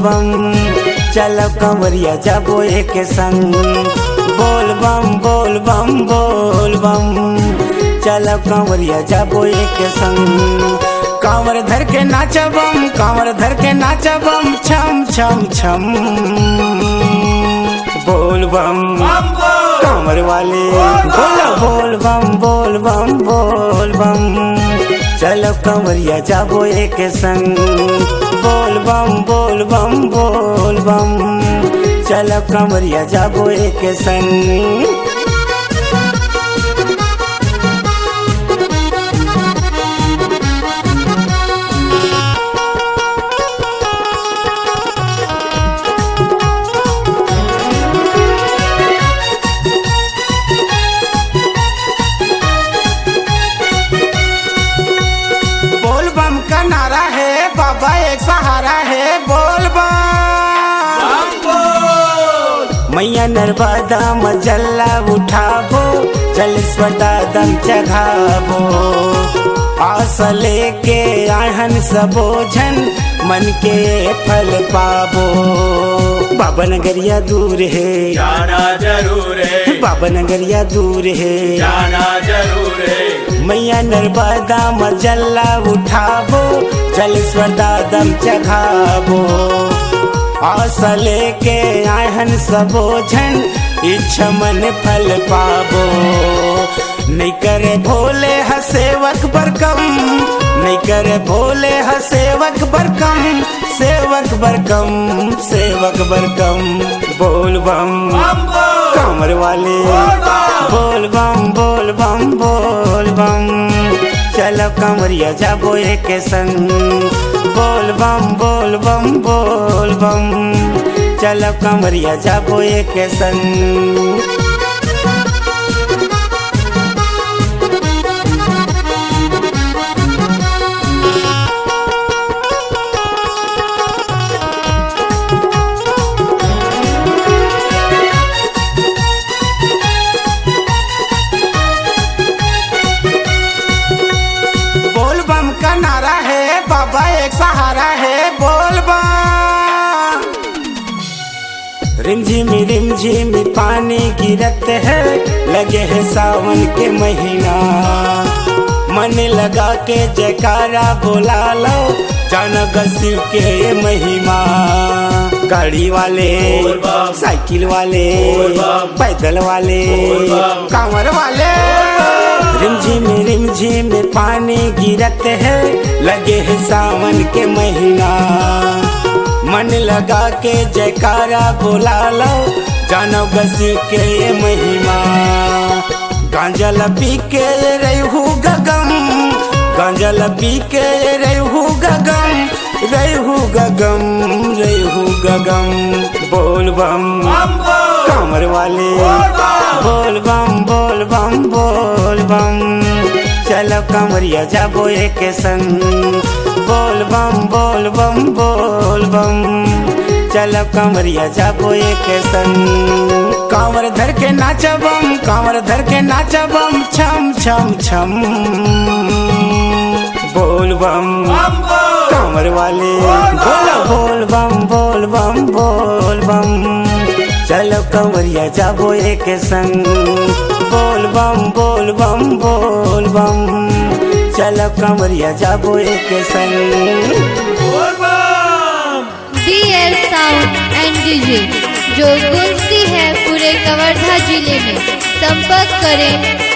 बम चलो कंवरिया जाबो एक संग। बोल बम बोल बम बोल बम चलो कंवरिया जाबो एक संग। कांवर धर के नाचबम, कांवर धर के नाचबम छम छम छम। बोल बम कांवर वाले बोलो बोल बम बोल बम बोल बम चलो कंवरिया जाबो एक संग। बोल बम बोल बम बोल बम चलो कंवरिया जाबो एक संग। नारा है बाबा एक सहारा है बोल बम बोल। मैया नर्मदा मजल्ला उठाबो जल स्वता दम चढ़ाबो। आस लेके आहन सबो झन मन के फल पाबो। बाबा नगरिया दूर है जाना जरूर है, बाबा नगरिया दूर है जाना जरूर है। मैया नर्मदा मजल्ला उठाबो जल स्वता दम चढ़ाबो। आस लेके आहन सबो झन इच्छा मन फल पाबो। नहीं करे भोले हसेवक बरकम, नहीं करे भोले हसेवक बरकम। सेवक बरकम सेवक बरकम बोल बम कांवर वाले बोल बम बोल बम बोल बम चलो कंवरिया जाबो एक संग। बोल बम बोल बम बोल बम चलो कंवरिया जाबो एक संग। का नारा है बाबा एक सहारा है बोल बम। रिमझिम पानी गिरत है लगे है सावन के महीना। मन लगा के जयकारा बोला लो जानो शिव के महिमा। गाड़ी वाले साइकिल वाले पैदल वाले कांवर वाले रिमझिम पानी गिरत है लगे है सावन के महीना। मन लगा के जयकारा बोला लो जानो शिव के महिमा। गांजा पी के रहू गगम, गांजा पी के रहू गगम रहू गगम रहू गगम। बोल बम कांवर वाले बोल बम बोल बम बोल बम चलो कंवरिया जाबो एक संग। बोल बम बोल बम बोल बम चलो कंवरिया जाबो एक संग। कांवर धर के नाचबम, कांवर धर के नाचबम छम छम छम। बोल बम कांवर वाले बोलो बोल बम बोल बम बोल बम चलो कंवरिया जाबो एक संग। बोल बम बोल बम बोल बम चलो कंवरिया जाबो एक संग। DL साउंड एंड डीजे जो गूंजती है पूरे कवर्धा जिले में। संपर्क करें